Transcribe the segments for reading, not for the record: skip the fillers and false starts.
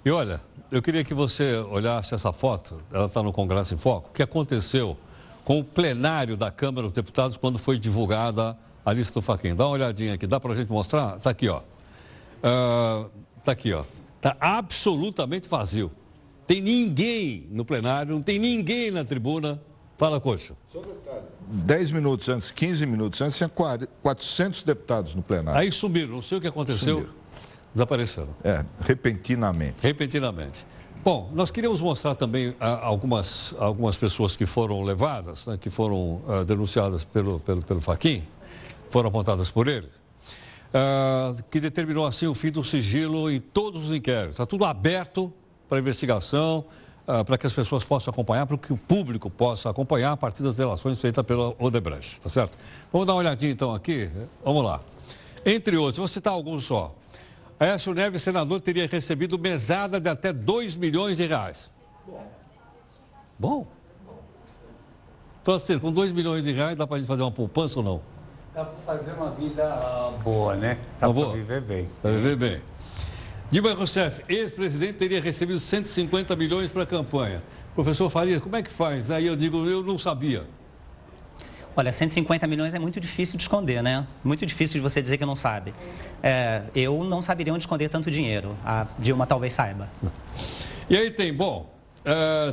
E olha, eu queria que você olhasse essa foto, ela está no Congresso em Foco, o que aconteceu com o plenário da Câmara dos Deputados quando foi divulgada a lista do Fachin. Dá uma olhadinha aqui, dá para a gente mostrar? Está aqui, ó. Está aqui, ó. Está absolutamente vazio. Tem ninguém no plenário, não tem ninguém na tribuna. Fala, Coxa. Só um detalhe. 10 minutos antes, 15 minutos antes, tinha 400 deputados no plenário. Aí sumiram, não sei o que aconteceu. Sumiram. Desapareceram. Repentinamente. Repentinamente. Bom, nós queríamos mostrar também algumas pessoas que foram levadas, né, que foram denunciadas pelo Fachin, foram apontadas por ele, que determinou assim o fim do sigilo em todos os inquéritos. Está tudo aberto para investigação, para que as pessoas possam acompanhar, para que o público possa acompanhar a partir das delações feitas pela Odebrecht, tá certo? Vamos dar uma olhadinha então aqui, vamos lá. Entre outros, vou citar alguns só. Aécio Neves, senador, teria recebido mesada de até 2 milhões de reais. Bom? Então, assim, com 2 milhões de reais, dá para a gente fazer uma poupança ou não? Dá para fazer uma vida boa, né? Dá para viver bem. Para viver bem. Dilma Rousseff, ex-presidente, teria recebido 150 milhões para a campanha. Professor Farias, como é que faz? Aí eu digo, eu não sabia. Olha, 150 milhões é muito difícil de esconder, né? Muito difícil de você dizer que não sabe. Eu não saberia onde esconder tanto dinheiro. A Dilma talvez saiba. E aí tem, bom,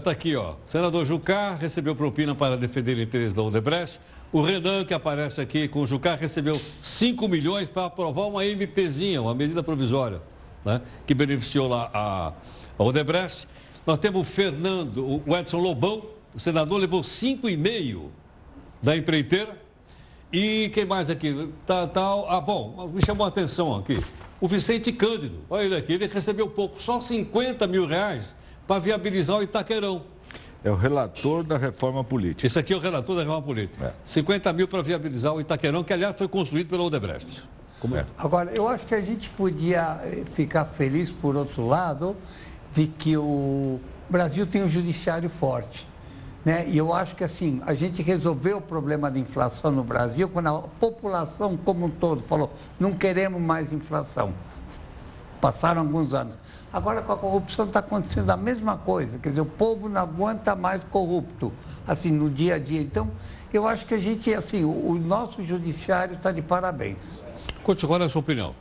tá aqui, ó. Senador Jucá recebeu propina para defender o interesse da Odebrecht. O Renan, que aparece aqui com o Jucá, recebeu 5 milhões para aprovar uma MPzinha, uma medida provisória, né? Que beneficiou lá a Odebrecht. Nós temos o Fernando, o Edson Lobão, o senador levou 5,5 da empreiteira. E quem mais aqui? Bom, me chamou a atenção aqui. O Vicente Cândido, olha ele aqui, ele recebeu pouco, só 50 mil reais para viabilizar o Itaquerão. É o relator da reforma política. Esse aqui é o relator da reforma política. 50 mil para viabilizar o Itaquerão, que aliás foi construído pela Odebrecht. Agora, eu acho que a gente podia ficar feliz, por outro lado, de que o Brasil tem um judiciário forte. Né? E eu acho que assim, a gente resolveu o problema da inflação no Brasil quando a população como um todo falou, não queremos mais inflação. Passaram alguns anos. Agora com a corrupção está acontecendo a mesma coisa, quer dizer, o povo não aguenta mais corrupto, assim, no dia a dia. Então, eu acho que a gente, assim, o nosso judiciário está de parabéns. Couto, qual é a sua opinião?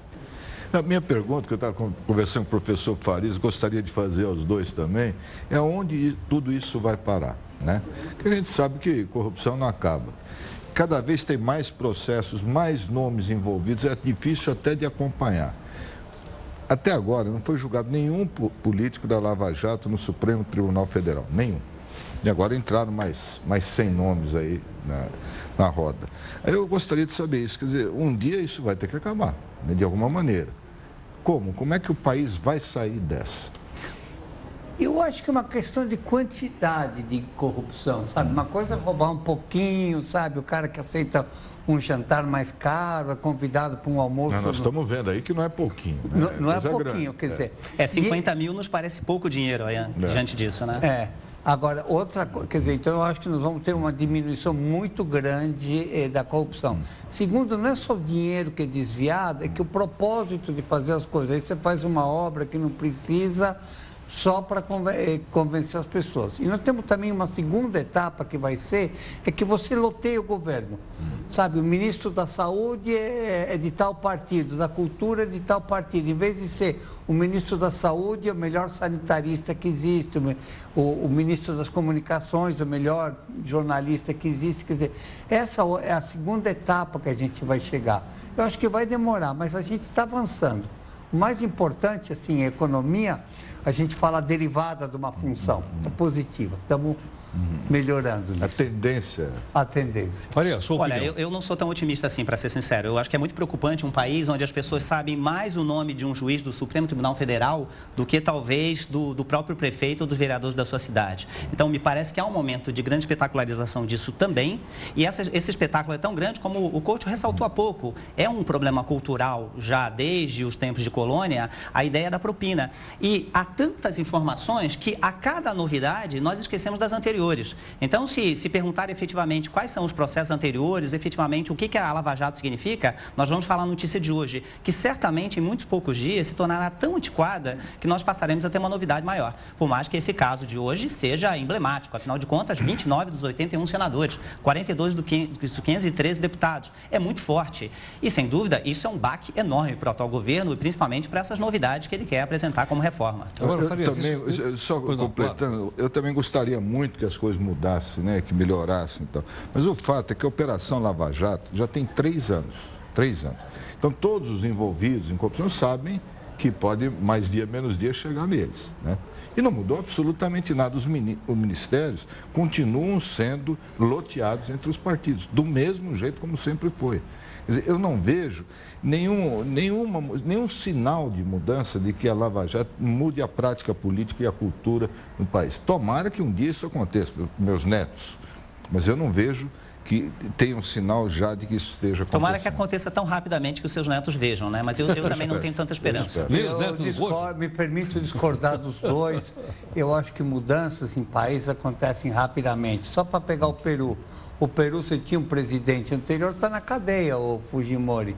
A minha pergunta, que eu estava conversando com o professor Farias, gostaria de fazer aos dois também, é onde tudo isso vai parar, né? Porque a gente sabe que corrupção não acaba. Cada vez tem mais processos, mais nomes envolvidos, é difícil até de acompanhar. Até agora não foi julgado nenhum político da Lava Jato no Supremo Tribunal Federal, nenhum. E agora entraram mais 100 nomes aí na roda. Aí eu gostaria de saber isso, quer dizer, um dia isso vai ter que acabar, né, de alguma maneira. Como? Como é que o país vai sair dessa? Eu acho que é uma questão de quantidade de corrupção, sabe? Uma coisa é roubar um pouquinho, sabe? O cara que aceita um jantar mais caro, é convidado para um almoço... Nós estamos vendo aí que não é pouquinho, né? Não é pouquinho, quer dizer... 50 mil nos parece pouco dinheiro aí, diante disso, né? Agora, outra coisa, quer dizer, então eu acho que nós vamos ter uma diminuição muito grande da corrupção. Segundo, não é só o dinheiro que é desviado, é que o propósito de fazer as coisas, aí você faz uma obra que não precisa só para convencer as pessoas. E nós temos também uma segunda etapa que vai ser, é que você loteia o governo. Sabe, o ministro da Saúde é de tal partido, da Cultura é de tal partido. Em vez de ser o ministro da Saúde, é o melhor sanitarista que existe, o ministro das Comunicações, o melhor jornalista que existe. Quer dizer, essa é a segunda etapa que a gente vai chegar. Eu acho que vai demorar, mas a gente está avançando. O mais importante, assim, a economia, a gente fala derivada de uma função positiva. Estamos melhorando. A tendência. A tendência. Faria, sua opinião. Olha, eu não sou tão otimista assim, para ser sincero. Eu acho que é muito preocupante um país onde as pessoas sabem mais o nome de um juiz do Supremo Tribunal Federal do que talvez do próprio prefeito ou dos vereadores da sua cidade. Então, me parece que há um momento de grande espetacularização disso também. E esse espetáculo é tão grande, como o Couto ressaltou há pouco, é um problema cultural já desde os tempos de colônia, a ideia da propina. E há tantas informações que a cada novidade nós esquecemos das anteriores. anteriores. Então, se perguntar efetivamente quais são os processos anteriores, efetivamente o que a Lava Jato significa, nós vamos falar a notícia de hoje, que certamente em muitos poucos dias se tornará tão antiquada que nós passaremos a ter uma novidade maior. Por mais que esse caso de hoje seja emblemático, afinal de contas, 29 dos 81 senadores, 42 dos 513 deputados. É muito forte. E, sem dúvida, isso é um baque enorme para o atual governo e principalmente para essas novidades que ele quer apresentar como reforma. Agora, só completando, eu também gostaria muito que as coisas mudassem, né, que melhorassem. Então. Mas o fato é que a Operação Lava Jato já tem 3 anos. 3 anos. Então, todos os envolvidos em corrupção sabem que pode, mais dia, menos dia, chegar neles, né? E não mudou absolutamente nada. Os ministérios continuam sendo loteados entre os partidos, do mesmo jeito como sempre foi. Quer dizer, eu não vejo nenhum sinal de mudança de que a Lava Jato mude a prática política e a cultura no país. Tomara que um dia isso aconteça, meus netos, mas eu não vejo que tem um sinal já de que isso esteja acontecendo. Tomara que aconteça tão rapidamente que os seus netos vejam, né? Mas eu também não tenho tanta esperança. Me permito discordar dos dois. Eu acho que mudanças em países acontecem rapidamente. Só para pegar o Peru. O Peru, você tinha um presidente anterior, está na cadeia, o Fujimori.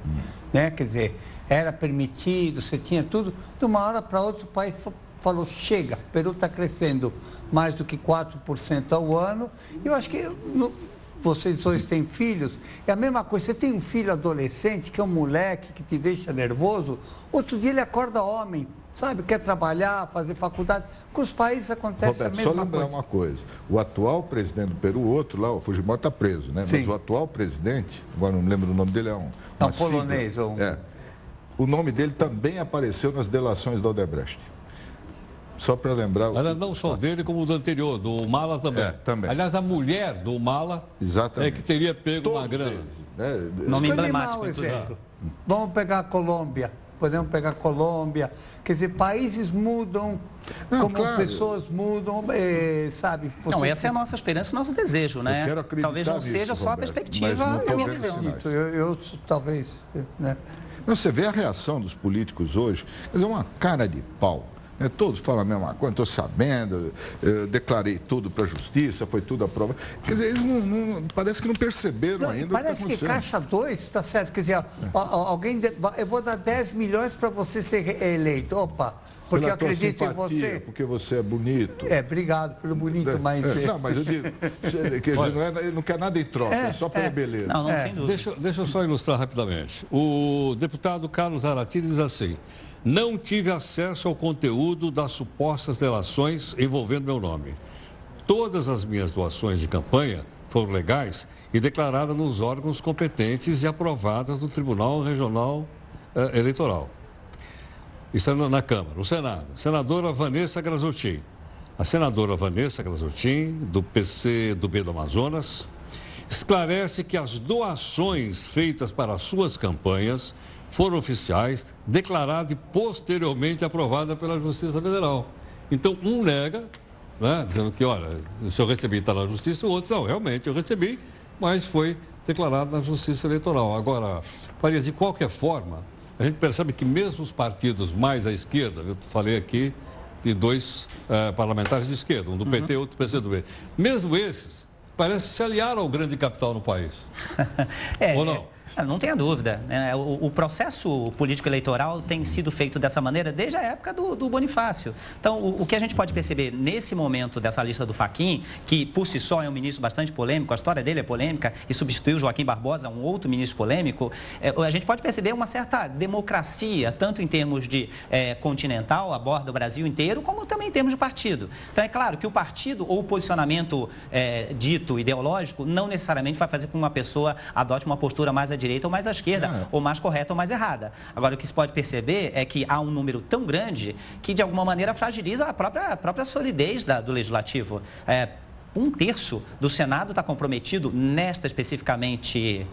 Né? Quer dizer, era permitido, você tinha tudo. De uma hora para outra, o país falou, chega, o Peru está crescendo mais do que 4% ao ano. E eu acho que... Vocês dois têm filhos, é a mesma coisa. Você tem um filho adolescente, que é um moleque que te deixa nervoso, outro dia ele acorda homem, sabe? Quer trabalhar, fazer faculdade. Com os países acontece Roberto, a mesma coisa. só lembrar uma coisa. O atual presidente do Peru, o outro lá, o Fujimori está preso, né? Sim. Mas o atual presidente, agora não me lembro o nome dele, é um polonês. O nome dele também apareceu nas delações da Odebrecht. Só para lembrar... Não só dele, como do anterior, do Mala também. Também. Aliás, a mulher do Mala é que teria pego uma grana. Nome emblemático, exemplo. Vamos pegar a Colômbia. Podemos pegar a Colômbia. Quer dizer, países mudam, pessoas mudam, sabe? Não, essa é a nossa esperança, o nosso desejo, né? Talvez não seja só a perspectiva da minha visão. Eu talvez, né? Você vê a reação dos políticos hoje, quer dizer, uma cara de pau. Todos falam a mesma coisa, estou sabendo, eu declarei tudo para a justiça, foi tudo aprovado. Quer dizer, eles parece que não perceberam ainda parece o que está acontecendo. Caixa 2, está certo, quer dizer, eu vou dar 10 milhões para você ser eleito. Opa, porque eu acredito em você. Porque você é bonito. Obrigado pelo bonito, mas... Não, mas eu digo, quer dizer, ele não quer nada em troca, é só pela beleza. Não, sem dúvida. Deixa eu só ilustrar rapidamente. O deputado Carlos Aratini diz assim: não tive acesso ao conteúdo das supostas delações envolvendo meu nome. Todas as minhas doações de campanha foram legais e declaradas nos órgãos competentes e aprovadas no Tribunal Regional Eleitoral. Isso é na Câmara. O Senado. Senadora Vanessa Grazottin. A senadora Vanessa Grazottin, do PCdoB do Amazonas, esclarece que as doações feitas para as suas campanhas foram oficiais, declaradas e posteriormente aprovadas pela Justiça Federal. Então, um nega, né, dizendo que, olha, se eu recebi está na Justiça, o outro, não, realmente eu recebi, mas foi declarado na Justiça Eleitoral. Agora, Farias, de qualquer forma, a gente percebe que mesmo os partidos mais à esquerda, eu falei aqui de 2 parlamentares de esquerda, um do PT e outro do PCdoB, mesmo esses, parece que se aliaram ao grande capital no país. Ou não? Não tenha dúvida. O processo político-eleitoral tem sido feito dessa maneira desde a época do Bonifácio. Então, o que a gente pode perceber nesse momento dessa lista do Fachin, que por si só é um ministro bastante polêmico, a história dele é polêmica e substituiu Joaquim Barbosa, um outro ministro polêmico, a gente pode perceber uma certa democracia, tanto em termos de continental, aborda o Brasil inteiro, como também em termos de partido. Então, é claro que o partido ou o posicionamento dito ideológico não necessariamente vai fazer com que uma pessoa adote uma postura mais à direita ou mais à esquerda, ou mais correta ou mais errada. Agora, o que se pode perceber é que há um número tão grande que, de alguma maneira, fragiliza a própria solidez do Legislativo. 1/3 do Senado está comprometido nesta, especificamente,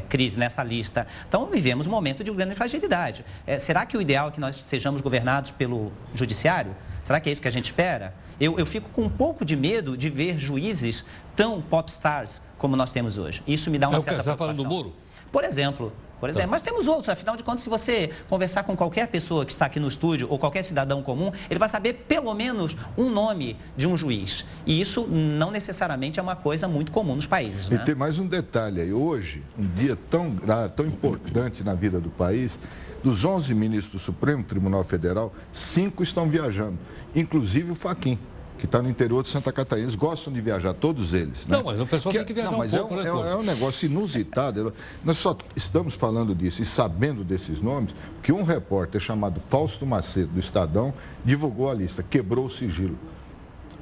crise, nessa lista. Então, vivemos um momento de grande fragilidade. Será que o ideal é que nós sejamos governados pelo Judiciário? Será que é isso que a gente espera? Eu fico com um pouco de medo de ver juízes tão popstars como nós temos hoje. Isso me dá uma certa preocupação. Você está falando do Moro? Por exemplo, por exemplo. Mas temos outros, afinal de contas, se você conversar com qualquer pessoa que está aqui no estúdio ou qualquer cidadão comum, ele vai saber pelo menos um nome de um juiz. E isso não necessariamente é uma coisa muito comum nos países, né? E tem mais um detalhe aí. Hoje, um dia tão importante na vida do país, dos 11 ministros do Supremo Tribunal Federal, 5 estão viajando, inclusive o Fachin, que está no interior de Santa Catarina. Eles gostam de viajar, todos eles. Né? Não, mas o pessoal tem que viajar um pouco, né? É um negócio inusitado. Nós só estamos falando disso e sabendo desses nomes, porque um repórter chamado Fausto Macedo, do Estadão, divulgou a lista, quebrou o sigilo.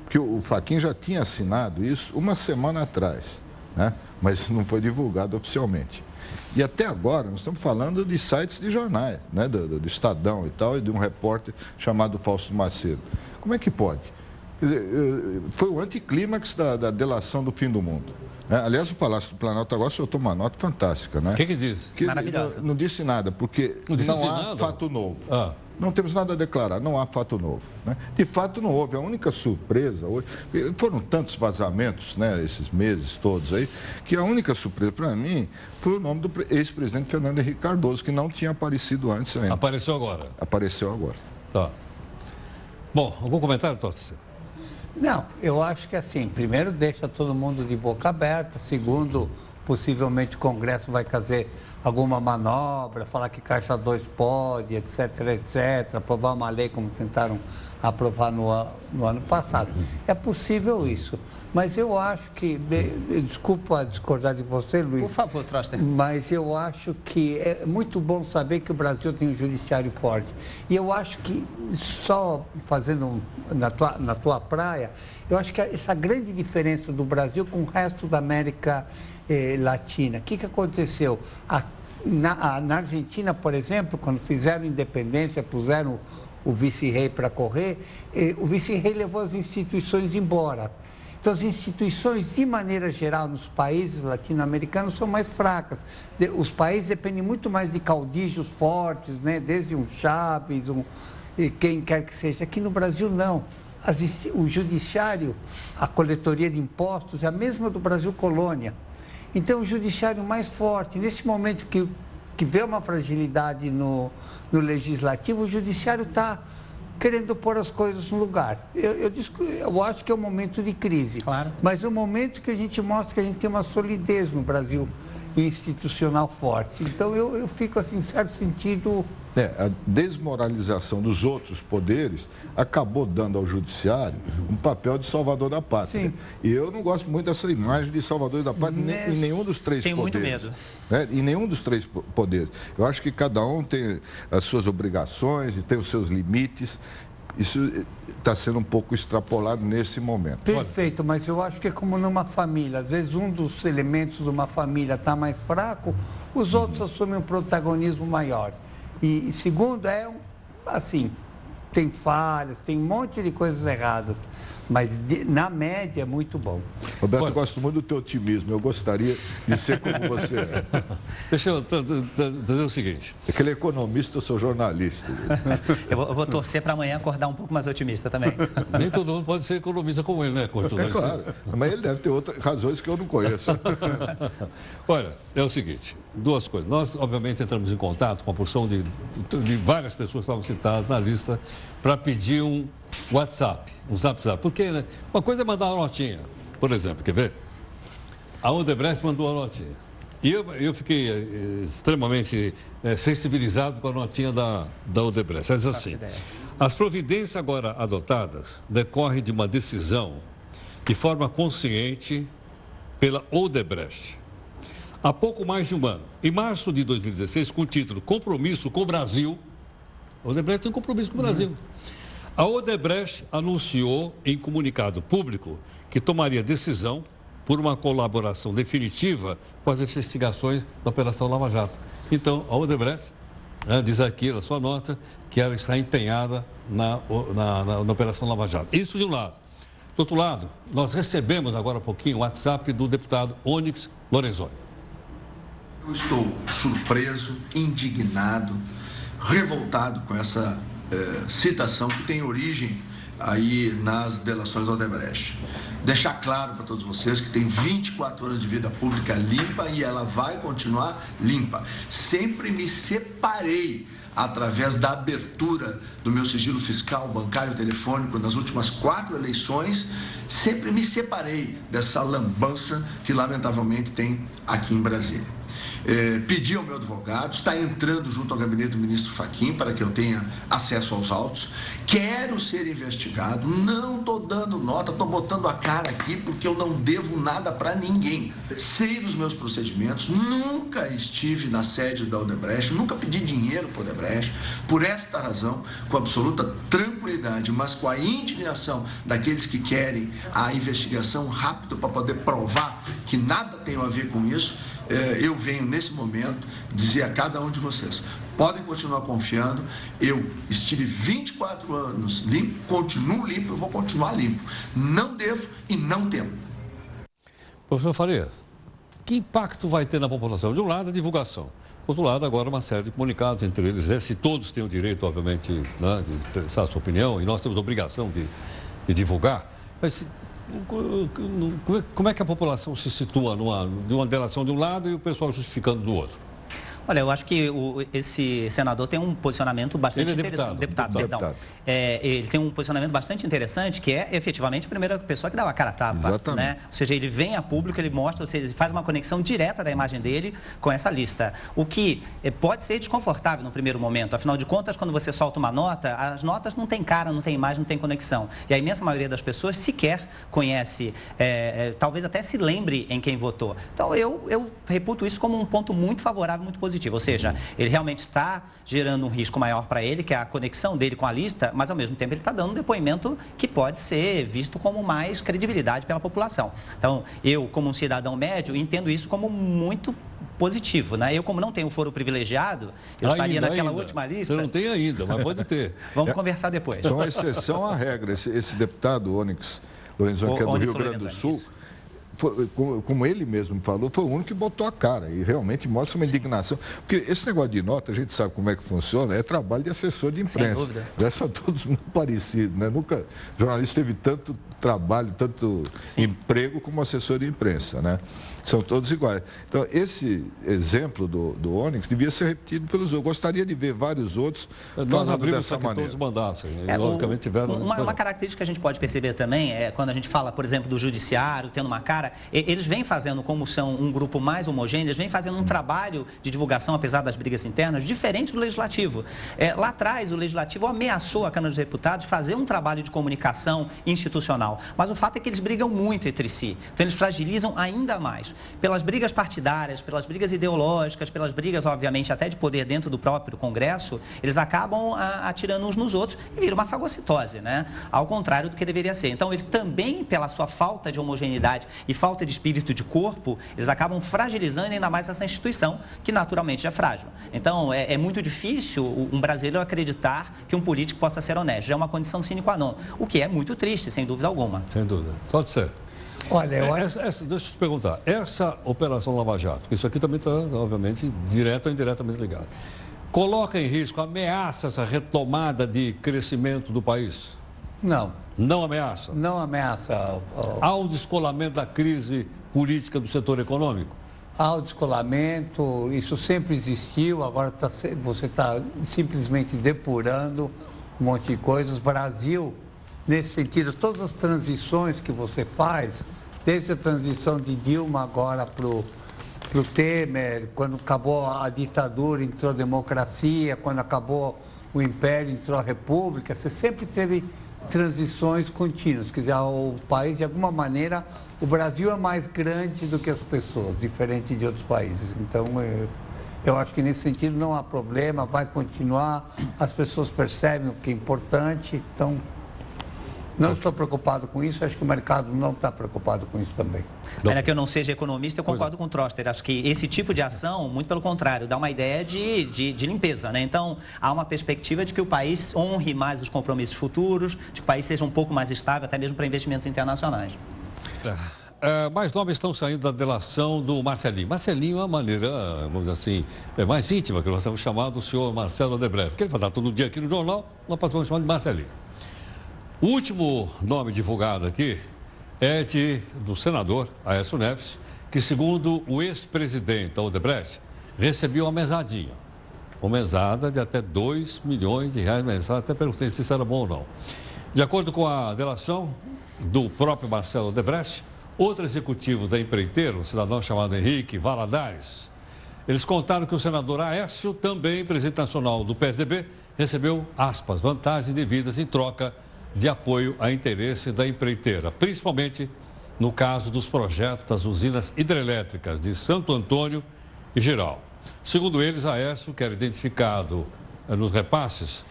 Porque o Fachin já tinha assinado isso uma semana atrás, né? Mas não foi divulgado oficialmente. E até agora, nós estamos falando de sites de jornais, né? do Estadão e tal, e de um repórter chamado Fausto Macedo. Como é que pode? Quer dizer, foi o anticlímax da delação do fim do mundo. Né? Aliás, o Palácio do Planalto agora soltou uma nota fantástica, né? O que disse? Maravilhosa. Não disse nada, porque não há fato novo. Não temos nada a declarar, não há fato novo. Né? De fato, não houve. A única surpresa hoje, foram tantos vazamentos, né, esses meses todos aí, que a única surpresa para mim foi o nome do ex-presidente Fernando Henrique Cardoso, que não tinha aparecido antes ainda. Apareceu agora. Apareceu agora. Tá. Bom, algum comentário, Tossi? Não, eu acho que assim, primeiro deixa todo mundo de boca aberta, segundo, possivelmente o Congresso vai fazer alguma manobra, falar que Caixa 2 pode, etc, etc, aprovar uma lei como tentaram aprovar no ano passado. É possível isso, mas eu acho que, desculpa discordar de você, Luiz. Por favor, Troster. Mas eu acho que é muito bom saber que o Brasil tem um judiciário forte. E eu acho que, só fazendo na tua praia, eu acho que essa grande diferença do Brasil com o resto da América Latina. O que aconteceu? Na Argentina, por exemplo, quando fizeram independência, puseram o vice-rei para correr, o vice-rei levou as instituições embora. Então, as instituições, de maneira geral, nos países latino-americanos são mais fracas. Os países dependem muito mais de caudilhos fortes, né? Desde um Chaves, quem quer que seja. Aqui no Brasil, não. O judiciário, a coletoria de impostos é a mesma do Brasil colônia. Então, o judiciário mais forte, nesse momento que vê uma fragilidade no legislativo, o judiciário está querendo pôr as coisas no lugar. Eu acho que é um momento de crise, claro, mas é um momento que a gente mostra que a gente tem uma solidez no Brasil institucional forte. Então, eu fico, assim, em certo sentido... A desmoralização dos outros poderes acabou dando ao judiciário um papel de salvador da pátria. Sim. E eu não gosto muito dessa imagem de salvador da pátria em nenhum dos três Tenho poderes. muito medo. Né? Em nenhum dos três poderes. Eu acho que cada um tem as suas obrigações e tem os seus limites. Isso está sendo um pouco extrapolado nesse momento. Perfeito, mas eu acho que é como numa família. Às vezes um dos elementos de uma família está mais fraco, os outros assumem um protagonismo maior. E segundo, assim, tem falhas, tem um monte de coisas erradas, mas na média é muito bom. Roberto, eu gosto muito do teu otimismo, eu gostaria de ser como você é. Deixa eu dizer o seguinte. Aquele economista, eu sou jornalista. Eu vou torcer para amanhã acordar um pouco mais otimista também. Nem todo mundo pode ser economista como ele, né, Couto? É claro, mas ele deve ter outras razões que eu não conheço. Olha, é o seguinte, duas coisas. Nós, obviamente, entramos em contato com a porção de várias pessoas que estavam citadas na lista para pedir um WhatsApp, um Zap. Porque, né, uma coisa é mandar uma notinha, por exemplo, quer ver? A Odebrecht mandou uma notinha. E eu fiquei extremamente sensibilizado com a notinha da Odebrecht. Ela diz assim: as providências agora adotadas decorrem de uma decisão de forma consciente pela Odebrecht. Há pouco mais de um ano, em março de 2016, com o título Compromisso com o Brasil, a Odebrecht tem um compromisso com o Brasil. A Odebrecht anunciou em comunicado público que tomaria decisão por uma colaboração definitiva com as investigações da Operação Lava Jato. Então, a Odebrecht diz aqui na sua nota que ela está empenhada na Operação Lava Jato. Isso de um lado. Do outro lado, nós recebemos agora há pouquinho o WhatsApp do deputado Onyx Lorenzoni. Eu estou surpreso, indignado, revoltado com essa citação que tem origem aí nas delações da Odebrecht. deixar claro para todos vocês que tem 24 horas de vida pública limpa e ela vai continuar limpa. Sempre me separei através da abertura do meu sigilo fiscal, bancário, telefônico, nas últimas 4 eleições, sempre me separei dessa lambança que lamentavelmente tem aqui em Brasília. Pedi ao meu advogado, está entrando junto ao gabinete do ministro Fachin para que eu tenha acesso aos autos. Quero ser investigado, não estou dando nota, estou botando a cara aqui porque eu não devo nada para ninguém. Sei dos meus procedimentos, nunca estive na sede da Odebrecht, nunca pedi dinheiro para a Odebrecht. Por esta razão, com absoluta tranquilidade, mas com a indignação daqueles que querem a investigação rápida para poder provar que nada tem a ver com isso, eu venho nesse momento dizer a cada um de vocês, podem continuar confiando, eu estive 24 anos limpo, continuo limpo, eu vou continuar limpo. Não devo e não temo. Professor Farias, que impacto vai ter na população? De um lado, a divulgação. Do outro lado, agora, uma série de comunicados, entre eles, se todos têm o direito, obviamente, né, de expressar a sua opinião, e nós temos a obrigação de divulgar, mas como é que a população se situa de uma delação de um lado e o pessoal justificando do outro? Olha, eu acho que esse senador tem um posicionamento bastante interessante. Deputado. Ele tem um posicionamento bastante interessante, que é efetivamente a primeira pessoa que dá a cara a tapa. Exatamente. Né? Ou seja, ele vem a público, ele mostra, ou seja, ele faz uma conexão direta da imagem dele com essa lista. O que pode ser desconfortável no primeiro momento. Afinal de contas, quando você solta uma nota, as notas não têm cara, não têm imagem, não têm conexão. E a imensa maioria das pessoas sequer conhece, talvez até se lembre em quem votou. Então, eu reputo isso como um ponto muito favorável, muito positivo. Ou seja, ele realmente está gerando um risco maior para ele, que é a conexão dele com a lista, mas ao mesmo tempo ele está dando um depoimento que pode ser visto como mais credibilidade pela população. Então, eu, como um cidadão médio, entendo isso como muito positivo, né? Eu, como não tenho foro privilegiado, eu estaria naquela última lista. Você não tem ainda, mas pode ter. Vamos conversar depois. Então, a exceção à regra. Esse deputado, Onyx Lorenzoni, que é do Rio Grande do Sul, como ele mesmo falou, foi o único que botou a cara e realmente mostra uma indignação. Porque esse negócio de nota, a gente sabe como é que funciona, é trabalho de assessor de imprensa. Sem dúvida. Já são todos muito parecidos, né? Nunca jornalista teve tanto trabalho, tanto emprego como assessor de imprensa, né? São todos iguais. Então, esse exemplo do Onyx devia ser repetido pelos outros. Gostaria de ver vários outros Nós abrimos dessa para que maneira. todos mandassem. Logicamente, tiveram... Uma característica que a gente pode perceber também é quando a gente fala, por exemplo, do judiciário tendo uma cara, eles vêm fazendo, como são um grupo mais homogêneo, eles vêm fazendo um trabalho de divulgação, apesar das brigas internas, diferente do Legislativo. Lá atrás, o Legislativo ameaçou a Câmara dos Deputados fazer um trabalho de comunicação institucional, mas o fato é que eles brigam muito entre si, então eles fragilizam ainda mais. Pelas brigas partidárias, pelas brigas ideológicas, pelas brigas, obviamente, até de poder dentro do próprio Congresso, eles acabam atirando uns nos outros e vira uma fagocitose, né? Ao contrário do que deveria ser. Então, eles também, pela sua falta de homogeneidade e falta de espírito de corpo, eles acabam fragilizando ainda mais essa instituição, que naturalmente é frágil. Então, é muito difícil um brasileiro acreditar que um político possa ser honesto. Já é uma condição sine qua non, o que é muito triste, sem dúvida alguma. Sem dúvida. Pode ser. Olha, Deixa eu te perguntar, essa Operação Lava Jato, isso aqui também está, obviamente, direto ou indiretamente ligado, coloca em risco, ameaça essa retomada de crescimento do país? não. Não ameaça? Não ameaça Há um descolamento da crise política do setor econômico? ao descolamento, isso sempre existiu, agora você está simplesmente depurando um monte de coisas. O Brasil, nesse sentido, todas as transições que você faz, desde a transição de Dilma agora para o Temer, quando acabou a ditadura, entrou a democracia, quando acabou o império, entrou a república, você sempre teve transições contínuas. Quer dizer, o país, de alguma maneira, o Brasil é mais grande do que as pessoas, diferente de outros países. Então, eu acho que nesse sentido não há problema, vai continuar, as pessoas percebem o que é importante, então... Não estou preocupado com isso, acho que o mercado não está preocupado com isso também. Ainda que eu não seja economista, eu concordo com o Troster. Acho que esse tipo de ação, muito pelo contrário, dá uma ideia de limpeza, né? Então, há uma perspectiva de que o país honre mais os compromissos futuros, de que o país seja um pouco mais estável, até mesmo para investimentos internacionais. Mais nomes estão saindo da delação do Marcelinho. Marcelinho é uma maneira, vamos dizer assim, mais íntima, que nós estamos chamando o senhor Marcelo Odebrecht. Porque ele vai estar todo dia aqui no jornal, nós passamos chamando de Marcelinho. O último nome divulgado aqui é do senador Aécio Neves, que, segundo o ex-presidente da Odebrecht, recebia uma mesadinha. Uma mesada de até 2 milhões de reais mensais. Até perguntei se isso era bom ou não. De acordo com a delação do próprio Marcelo Odebrecht, outro executivo da empreiteira, um cidadão chamado Henrique Valadares, eles contaram que o senador Aécio, também presidente nacional do PSDB, recebeu, aspas, vantagens devidas em troca de apoio a interesse da empreiteira, principalmente no caso dos projetos das usinas hidrelétricas de Santo Antônio e Giral. Segundo eles, Aécio, que era identificado nos repasses,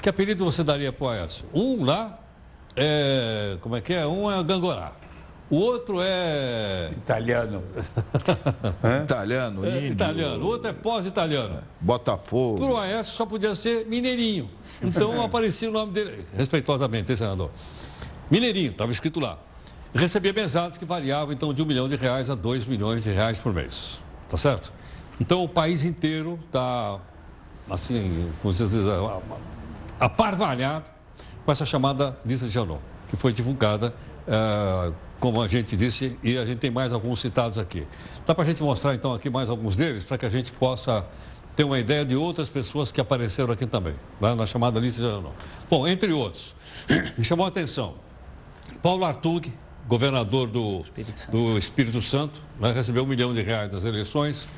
que apelido você daria para o Aécio? Um lá é, como é que é? Um é Gangorá. O outro é... Italiano. Italiano, índio. Italiano. O outro é pós-italiano. Botafogo. Para o Aécio só podia ser Mineirinho. Então aparecia o nome dele, respeitosamente, senador. Mineirinho, estava escrito lá. Recebia mesadas que variavam, então, de R$1 milhão a 2 milhões de reais por mês. Tá certo? Então, o país inteiro está, assim, como se diz, aparvalhado com essa chamada lista de Janot, que foi divulgada, como a gente disse, e a gente tem mais alguns citados aqui. Dá para a gente mostrar, então, aqui mais alguns deles, para que a gente possa ter uma ideia de outras pessoas que apareceram aqui também, lá na chamada lista de Janot. Bom, entre outros, me chamou a atenção, Paulo Artug, governador do Espírito Santo, né, recebeu R$1 milhão das eleições.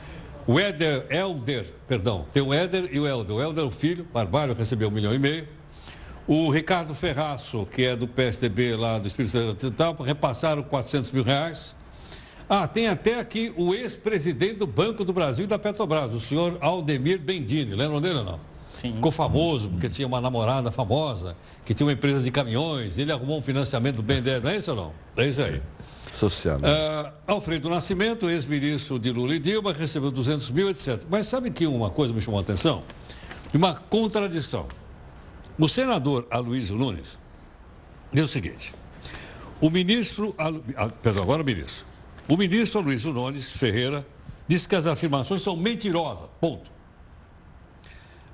O tem o Éder e o Helder. O Helder, o filho, Barbalho, recebeu R$1,5 milhão. O Ricardo Ferraço, que é do PSDB lá do Espírito Santo, repassaram R$400 mil. Tem até aqui o ex-presidente do Banco do Brasil e da Petrobras, o senhor Aldemir Bendini. Lembram dele ou não? Sim. Ficou famoso porque tinha uma namorada famosa, que tinha uma empresa de caminhões, ele arrumou um financiamento do BNDES, não é isso ou não? É isso aí. Social. Alfredo Nascimento, ex-ministro de Lula e Dilma, recebeu 200 mil, etc. Mas sabe que uma coisa me chamou a atenção? Uma contradição. O senador Aloysio Nunes diz o seguinte, o ministro Aloysio Nunes Ferreira disse que as afirmações são mentirosas, ponto.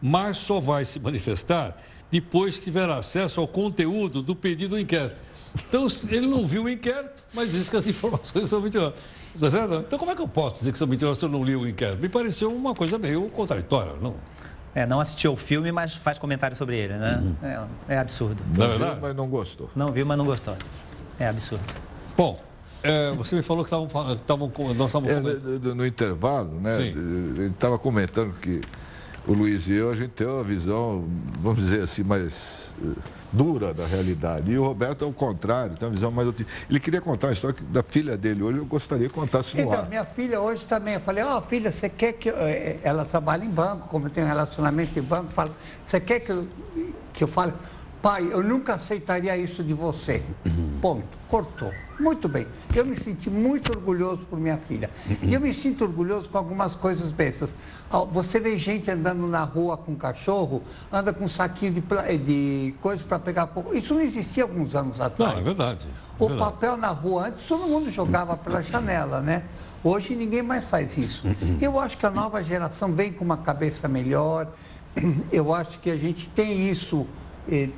Mas só vai se manifestar depois que tiver acesso ao conteúdo do pedido do inquérito. Então, ele não viu o inquérito, mas disse que as informações são mentirosas. Tá certo? Então, como é que eu posso dizer que são mentirosas se eu não li o inquérito? Me pareceu uma coisa meio contraditória, não? Não assistiu o filme, mas faz comentário sobre ele, né? É absurdo. Não viu, mas não gostou. Não viu, mas não gostou. É absurdo. Bom, você me falou que nós estávamos comentando. No intervalo, né? Sim. Ele estava comentando que o Luiz e eu, a gente tem uma visão, vamos dizer assim, mais dura da realidade. E o Roberto é o contrário, tem uma visão mais otimista. Ele queria contar uma história da filha dele hoje, eu gostaria que contasse no ar. Minha filha hoje também, eu falei, filha, você quer que... Ela trabalha em banco, como eu tenho um relacionamento em banco, fala, você quer que eu fale... Pai, eu nunca aceitaria isso de você. Ponto. Cortou. Muito bem. Eu me senti muito orgulhoso por minha filha. E eu me sinto orgulhoso com algumas coisas bestas. Você vê gente andando na rua com cachorro, anda com um saquinho de coisa para pegar pouco. Isso não existia alguns anos atrás. Não, é verdade. O papel na rua, antes todo mundo jogava pela janela, né? Hoje ninguém mais faz isso. Eu acho que a nova geração vem com uma cabeça melhor. Eu acho que a gente tem isso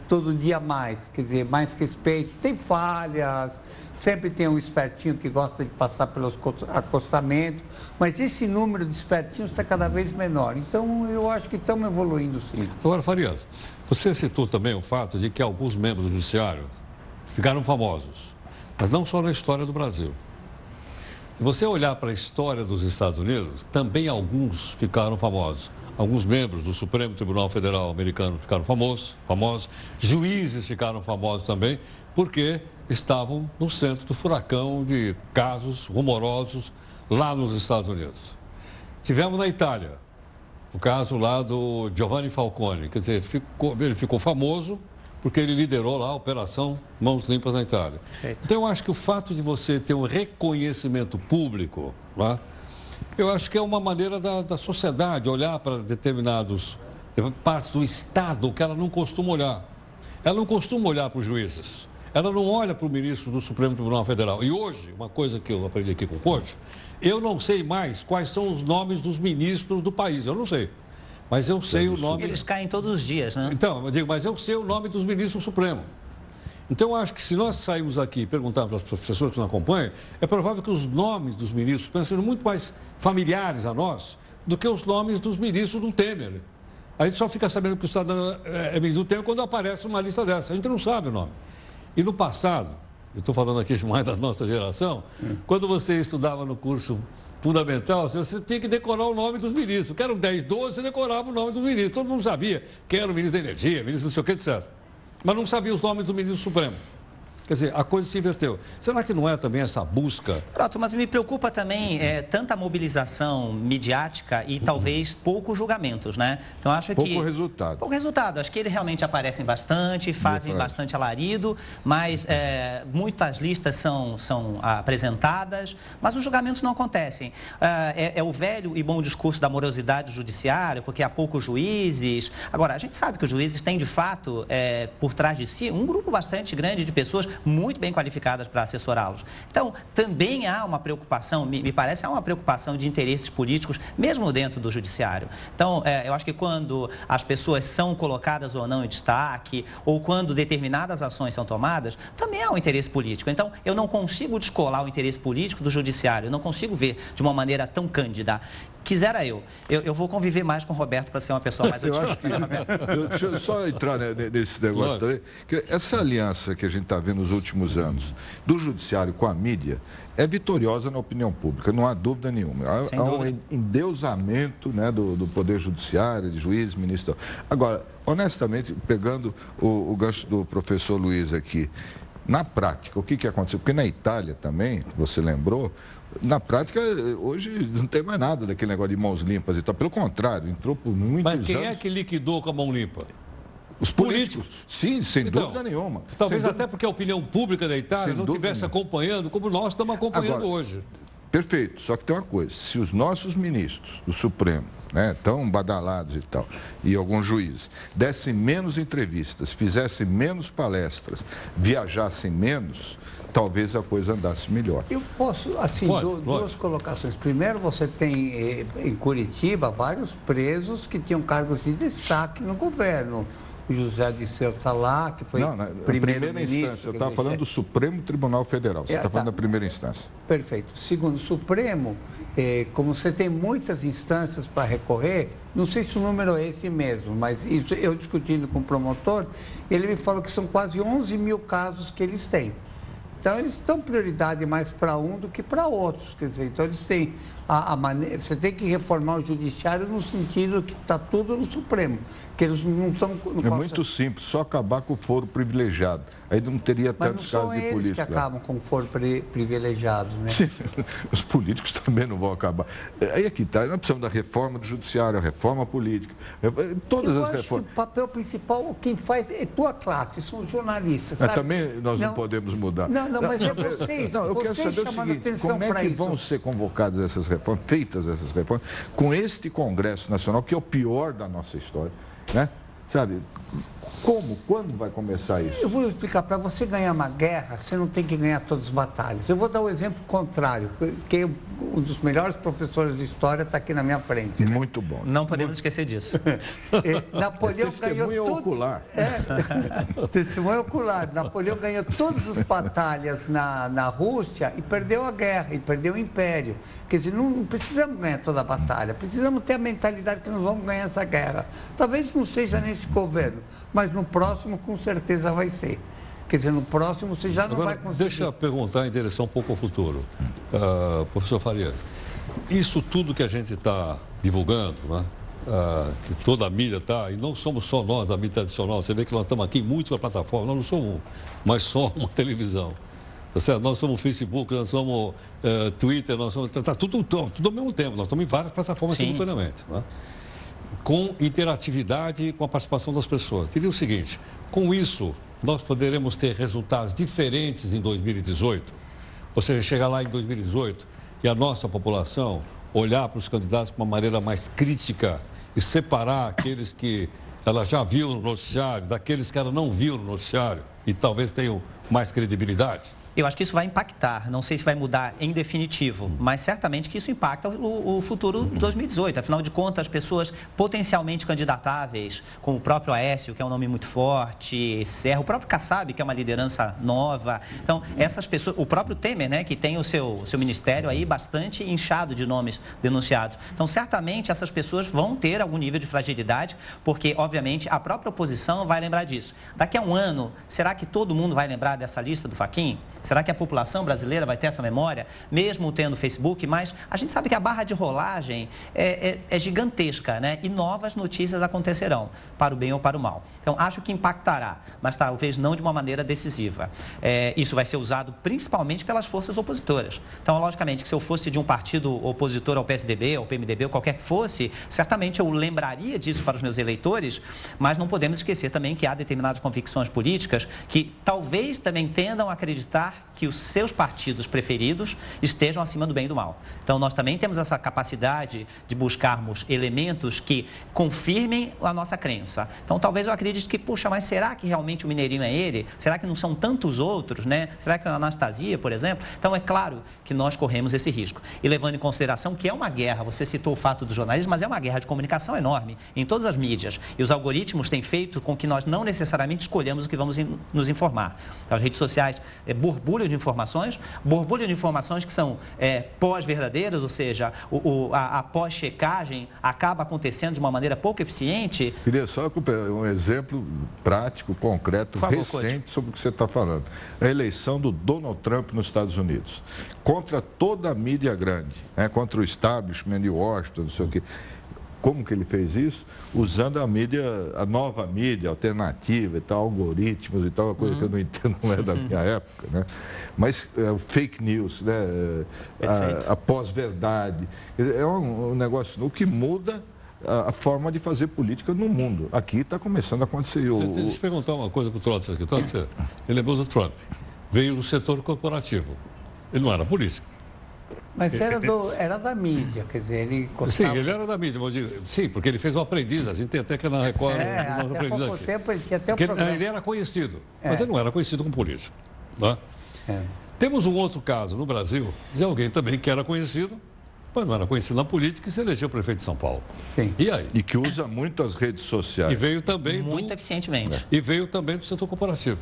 todo dia mais, quer dizer, mais respeito. Tem falhas, sempre tem um espertinho que gosta de passar pelos acostamentos, mas esse número de espertinhos está cada vez menor. Então, eu acho que estamos evoluindo, sim. Agora, Farias, você citou também o fato de que alguns membros do judiciário ficaram famosos, mas não só na história do Brasil. Se você olhar para a história dos Estados Unidos, também alguns ficaram famosos. Alguns membros do Supremo Tribunal Federal americano ficaram famosos, juízes ficaram famosos também, porque estavam no centro do furacão de casos rumorosos lá nos Estados Unidos. Tivemos na Itália o caso lá do Giovanni Falcone, quer dizer, ele ficou famoso porque ele liderou lá a Operação Mãos Limpas na Itália. Então, eu acho que o fato de você ter um reconhecimento público lá, eu acho que é uma maneira da sociedade olhar para determinadas partes do Estado que ela não costuma olhar. Ela não costuma olhar para os juízes. Ela não olha para o ministro do Supremo Tribunal Federal. E hoje, uma coisa que eu aprendi aqui com o Conde, eu não sei mais quais são os nomes dos ministros do país. Eu não sei. Mas eu sei o nome... Eles caem todos os dias, né? Então, eu digo, mas eu sei o nome dos ministros do Supremo. Então, eu acho que se nós sairmos aqui e perguntarmos para as pessoas que nos acompanham, é provável que os nomes dos ministros sejam muito mais familiares a nós do que os nomes dos ministros do Temer. A gente só fica sabendo que o cidadão é ministro do Temer quando aparece uma lista dessa. A gente não sabe o nome. E no passado, eu estou falando aqui mais da nossa geração, quando você estudava no curso fundamental, você tinha que decorar o nome dos ministros. Que eram 10, 12, você decorava o nome dos ministros. Todo mundo sabia quem era o ministro da Energia, ministro não sei o que, etc. Mas não sabia os nomes do ministro Supremo. Quer dizer, a coisa se inverteu. Será que não é também essa busca? Pronto, mas me preocupa também tanta mobilização midiática e talvez poucos julgamentos, né? Então, acho que... Pouco resultado. Pouco resultado. Acho que eles realmente aparecem bastante, fazem bastante alarido, mas muitas listas são apresentadas, mas os julgamentos não acontecem. É o velho e bom discurso da morosidade do judiciário, porque há poucos juízes. Agora, a gente sabe que os juízes têm, de fato, por trás de si, um grupo bastante grande de pessoas muito bem qualificadas para assessorá-los. Então, também há uma preocupação, me parece, há uma preocupação de interesses políticos, mesmo dentro do judiciário. Então, eu acho que quando as pessoas são colocadas ou não em destaque, ou quando determinadas ações são tomadas, também há um interesse político. Então, eu não consigo descolar o interesse político do judiciário, eu não consigo ver de uma maneira tão cândida. Quisera eu vou conviver mais com o Roberto para ser uma pessoa mais otimista. Deixa eu só entrar nesse negócio também, que essa aliança que a gente está vendo nos últimos anos do judiciário com a mídia é vitoriosa na opinião pública, não há dúvida nenhuma. Há um endeusamento, né, do poder judiciário, de juízes, ministros. Agora, honestamente, pegando o gancho do professor Luiz aqui, na prática, o que aconteceu? Porque na Itália também, você lembrou, na prática, hoje não tem mais nada daquele negócio de mãos limpas e tal. Pelo contrário, entrou por muitos anos... Mas quem é que liquidou com a mão limpa? Os políticos. Sim, sem dúvida nenhuma. Talvez até porque a opinião pública da Itália não estivesse acompanhando como nós estamos acompanhando hoje. Perfeito. Só que tem uma coisa. Se os nossos ministros do Supremo, né, tão badalados e tal, e alguns juízes, dessem menos entrevistas, fizessem menos palestras, viajassem menos, talvez a coisa andasse melhor. Eu posso, assim, duas colocações. Primeiro, você tem em Curitiba vários presos que tinham cargos de destaque no governo. O José Disseu está lá, que foi primeira instância. Eu estava falando do Supremo Tribunal Federal. Você está falando da primeira instância. Perfeito. Segundo, o Supremo, como você tem muitas instâncias para recorrer, não sei se o número é esse mesmo, mas isso eu discutindo com o promotor, ele me falou que são quase 11 mil casos que eles têm. Então, eles dão prioridade mais para um do que para outros. Quer dizer, então, eles têm a maneira... Você tem que reformar o judiciário no sentido que está tudo no Supremo, que eles não estão... muito simples, só acabar com o foro privilegiado. Aí não teria tantos casos de política. Mas não são eles que acabam com o foro privilegiado, né? Sim, os políticos também não vão acabar. Aí aqui está, nós precisamos da reforma do judiciário, a reforma política, todas as reformas. O papel principal, quem faz é tua classe, são os jornalistas, sabe? Mas também nós não podemos mudar. Não, mas é vocês. Não, eu quero saber o seguinte, como é que vão ser convocadas essas reformas, feitas essas reformas, com este Congresso Nacional, que é o pior da nossa história, né? Sabe, quando vai começar isso? Eu vou explicar, para você ganhar uma guerra, você não tem que ganhar todas as batalhas. Eu vou dar o exemplo contrário, porque um dos melhores professores de história está aqui na minha frente. Né? Muito bom. Não podemos esquecer disso. Napoleão ganhou ocular. Testemunho ocular. Napoleão ganhou todas as batalhas na Rússia e perdeu a guerra, e perdeu o império. Quer dizer, não precisamos ganhar toda a batalha, precisamos ter a mentalidade que nós vamos ganhar essa guerra. Talvez não seja nesse governo, mas no próximo com certeza vai ser. Quer dizer, no próximo você já não vai conseguir. Deixa eu perguntar em direção um pouco ao futuro. Professor Farias, isso tudo que a gente está divulgando, né? Que toda a mídia está, e não somos só nós da mídia tradicional, você vê que nós estamos aqui em múltiplas plataformas, nós não somos mais só uma televisão. Tá certo? Nós somos Facebook, nós somos Twitter, nós somos. Está tudo ao mesmo tempo, nós estamos em várias plataformas simultaneamente. Né? Com interatividade e com a participação das pessoas. Diria o seguinte, com isso, nós poderemos ter resultados diferentes em 2018, ou seja, chegar lá em 2018 e a nossa população olhar para os candidatos com uma maneira mais crítica e separar aqueles que ela já viu no noticiário daqueles que ela não viu no noticiário e talvez tenham mais credibilidade? Eu acho que isso vai impactar, não sei se vai mudar em definitivo, mas certamente que isso impacta o futuro de 2018. Afinal de contas, as pessoas potencialmente candidatáveis, como o próprio Aécio, que é um nome muito forte, Serra, o próprio Kassab, que é uma liderança nova. Então, essas pessoas, o próprio Temer, né, que tem o seu ministério aí bastante inchado de nomes denunciados. Então, certamente essas pessoas vão ter algum nível de fragilidade, porque, obviamente, a própria oposição vai lembrar disso. Daqui a um ano, será que todo mundo vai lembrar dessa lista do Fachin? Será que a população brasileira vai ter essa memória, mesmo tendo Facebook? Mas a gente sabe que a barra de rolagem é gigantesca, né? E novas notícias acontecerão, para o bem ou para o mal. Então, acho que impactará, mas talvez não de uma maneira decisiva. Isso vai ser usado principalmente pelas forças opositoras. Então, logicamente, que se eu fosse de um partido opositor ao PSDB, ao PMDB, ou qualquer que fosse, certamente eu lembraria disso para os meus eleitores, mas não podemos esquecer também que há determinadas convicções políticas que talvez também tendam a acreditar que os seus partidos preferidos estejam acima do bem e do mal. Então, nós também temos essa capacidade de buscarmos elementos que confirmem a nossa crença. Então, talvez eu acredite que, puxa, mas será que realmente o Mineirinho é ele? Será que não são tantos outros, né? Será que é a Anastasia, por exemplo? Então, é claro que nós corremos esse risco. E levando em consideração que é uma guerra, você citou o fato do jornalismo, mas é uma guerra de comunicação enorme em todas as mídias. E os algoritmos têm feito com que nós não necessariamente escolhamos o que vamos nos informar. Então, as redes sociais borbulho de informações que são pós-verdadeiras, ou seja, a pós-checagem acaba acontecendo de uma maneira pouco eficiente. Queria só um exemplo prático, concreto, recente sobre o que você está falando. A eleição do Donald Trump nos Estados Unidos. Contra toda a mídia grande, contra o establishment de Washington, não sei o quê. Como que ele fez isso? Usando a mídia, a nova mídia alternativa e tal, algoritmos e tal, uma coisa que eu não entendo, não é da minha época, né? Mas fake news, né? A pós-verdade. É um negócio novo que muda a forma de fazer política no mundo. Aqui está começando a acontecer. Deixa eu perguntar uma coisa para o Trotzer aqui. Trotzer, ele lembrou do Trump. Veio do setor corporativo. Ele não era político. Mas era da mídia, quer dizer, ele gostava... Sim, ele era da mídia, mas eu digo, sim, porque ele fez o Aprendiz, a gente tem até que na Record, nosso Aprendiz aqui. Tempo, ele tinha até ele era conhecido, mas ele não era conhecido como político. Né? Temos um outro caso no Brasil de alguém também que era conhecido, mas não era conhecido na política e se elegeu prefeito de São Paulo. Sim. E aí? E que usa muito as redes sociais. E veio também muito eficientemente. E veio também do setor corporativo.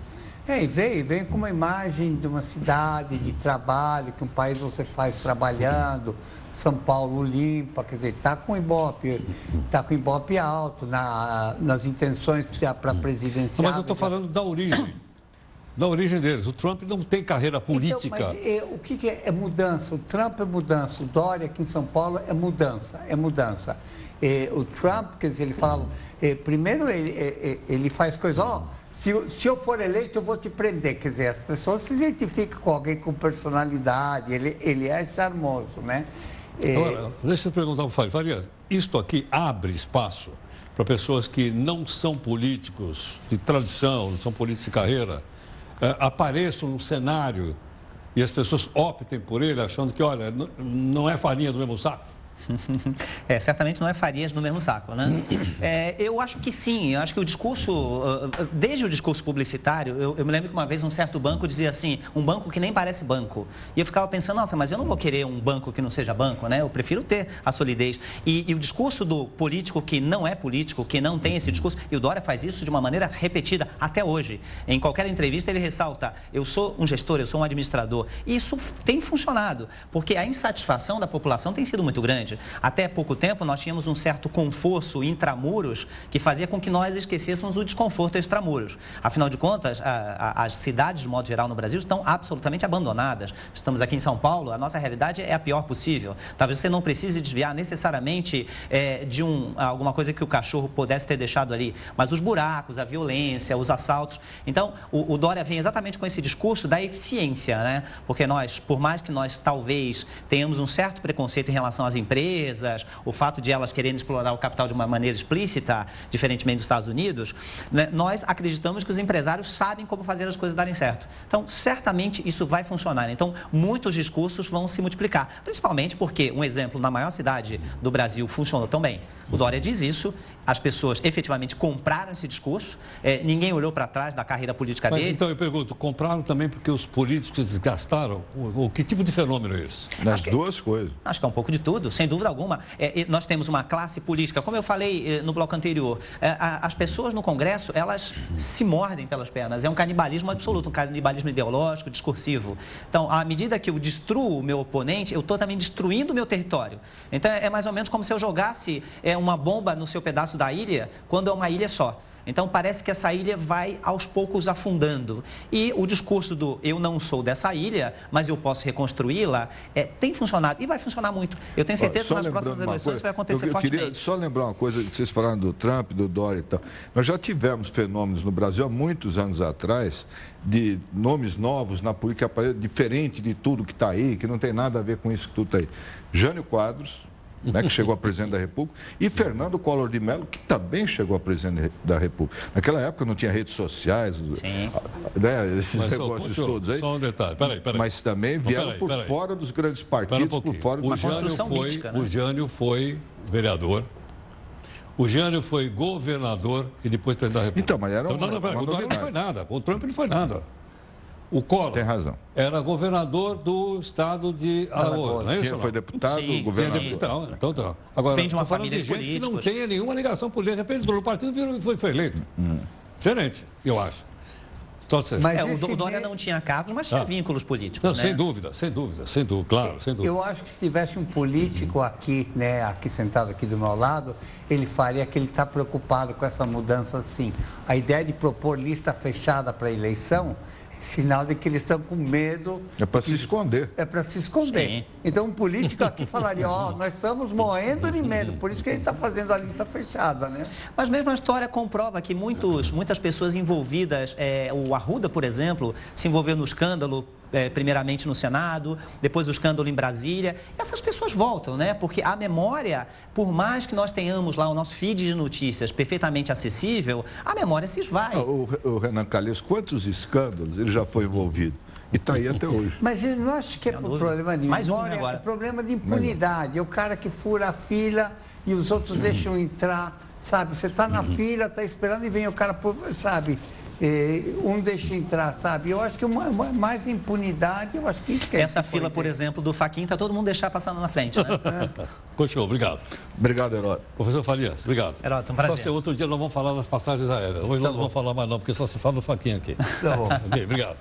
E vem com uma imagem de uma cidade de trabalho, que um país você faz trabalhando, São Paulo limpa, quer dizer, está com Ibope alto nas intenções para presidencial. Mas eu estou falando da origem deles. O Trump não tem carreira política. Então, mas o que é mudança? O Trump é mudança, o Dória aqui em São Paulo é mudança. O Trump, quer dizer, ele falava, primeiro ele faz coisas, se eu for eleito, eu vou te prender. Quer dizer, as pessoas se identificam com alguém com personalidade, ele é charmoso, né? Agora, deixa eu perguntar para o Farias, isto aqui abre espaço para pessoas que não são políticos de tradição, não são políticos de carreira, apareçam no cenário e as pessoas optem por ele, achando que, olha, não é farinha do mesmo saco? Certamente não é farias no mesmo saco, né? Eu acho que sim, eu acho que o discurso, desde o discurso publicitário, eu me lembro que uma vez um certo banco dizia assim, um banco que nem parece banco. E eu ficava pensando, nossa, mas eu não vou querer um banco que não seja banco, né? Eu prefiro ter a solidez. E o discurso do político que não é político, que não tem esse discurso, e o Dória faz isso de uma maneira repetida até hoje. Em qualquer entrevista ele ressalta, eu sou um gestor, eu sou um administrador. E isso tem funcionado, porque a insatisfação da população tem sido muito grande. Até pouco tempo, nós tínhamos um certo conforto intramuros que fazia com que nós esquecêssemos o desconforto extramuros. Afinal de contas, as cidades, de modo geral, no Brasil estão absolutamente abandonadas. Estamos aqui em São Paulo, a nossa realidade é a pior possível. Talvez você não precise desviar necessariamente de alguma coisa que o cachorro pudesse ter deixado ali, mas os buracos, a violência, os assaltos. Então, o Dória vem exatamente com esse discurso da eficiência, né? Porque nós, por mais que nós talvez tenhamos um certo preconceito em relação às empresas, empresas, o fato de elas quererem explorar o capital de uma maneira explícita, diferentemente dos Estados Unidos, né, nós acreditamos que os empresários sabem como fazer as coisas darem certo. Então, certamente isso vai funcionar. Então, muitos discursos vão se multiplicar, principalmente porque, um exemplo, na maior cidade do Brasil funcionou tão bem. O Dória diz isso, as pessoas efetivamente compraram esse discurso, ninguém olhou para trás da carreira política dele. Então, eu pergunto, compraram também porque os políticos desgastaram? Que tipo de fenômeno é esse? Nas duas coisas. Acho que é um pouco de tudo, sem dúvida alguma. Nós temos uma classe política, como eu falei no bloco anterior, as pessoas no Congresso, elas se mordem pelas pernas. É um canibalismo absoluto, um canibalismo ideológico, discursivo. Então, à medida que eu destruo o meu oponente, eu estou também destruindo o meu território. Então, é mais ou menos como se eu jogasse uma bomba no seu pedaço da ilha, quando é uma ilha só. Então, parece que essa ilha vai aos poucos afundando. E o discurso do eu não sou dessa ilha, mas eu posso reconstruí-la, tem funcionado e vai funcionar muito. Eu tenho certeza que nas próximas eleições isso vai acontecer fortemente. Eu queria só lembrar uma coisa, que vocês falaram do Trump, do Dória e tal. Nós já tivemos fenômenos no Brasil há muitos anos atrás de nomes novos na política, diferente de tudo que está aí, que não tem nada a ver com isso que tudo está aí. Jânio Quadros, né, que chegou a presidente da República, e Fernando Collor de Mello, que também chegou a presidente da República. Naquela época não tinha redes sociais, né, esses negócios todos aí. Só um detalhe, peraí. Mas também vieram por fora dos grandes partidos, por fora do... O Jânio foi vereador. O Jânio foi governador e depois presidente da República. Então, mas era o Dória não foi nada, o Trump não foi nada. O Collor tem razão. Era governador do estado de Alagoas, não é isso? Foi deputado, governador. Então tá. Agora, vem de uma falando de gente que não tenha nenhuma ligação política. De repente, o partido foi eleito. Diferente, eu acho. Mas o Dória não tinha cargos, mas tinha vínculos políticos. Não, né? sem dúvida, claro, sem dúvida. Eu acho que se tivesse um político aqui, né, aqui sentado aqui do meu lado, ele faria que ele está preocupado com essa mudança, sim. A ideia de propor lista fechada para a eleição, sinal de que eles estão com medo. É para se esconder. É para se esconder. Sim. Então, um político aqui falaria, nós estamos morrendo de medo, por isso que a gente está fazendo a lista fechada, né? Mas mesmo a história comprova que muitas pessoas envolvidas, o Arruda, por exemplo, se envolveu no escândalo, primeiramente no Senado, depois o escândalo em Brasília. Essas pessoas voltam, né? Porque a memória, por mais que nós tenhamos lá o nosso feed de notícias perfeitamente acessível, a memória se esvai. O Renan Calheiros, quantos escândalos ele já foi envolvido? E está aí até hoje. Mas eu não acho que é por problema de memória, é problema de impunidade. É o cara que fura a fila e os outros deixam entrar, sabe? Você está na fila, está esperando e vem o cara, sabe? Um deixa entrar, sabe? Eu acho que mais impunidade, eu acho que isso que é. Essa fila, por exemplo, do Fachin, está todo mundo deixar passando na frente, né? Continua, obrigado. Obrigado, Herói. Professor Farias, obrigado. Herói, um prazer. Só se outro dia nós vamos falar das passagens aéreas. Hoje nós não vamos falar mais não, porque só se fala do Fachin aqui. Tá bom. Ok, obrigado.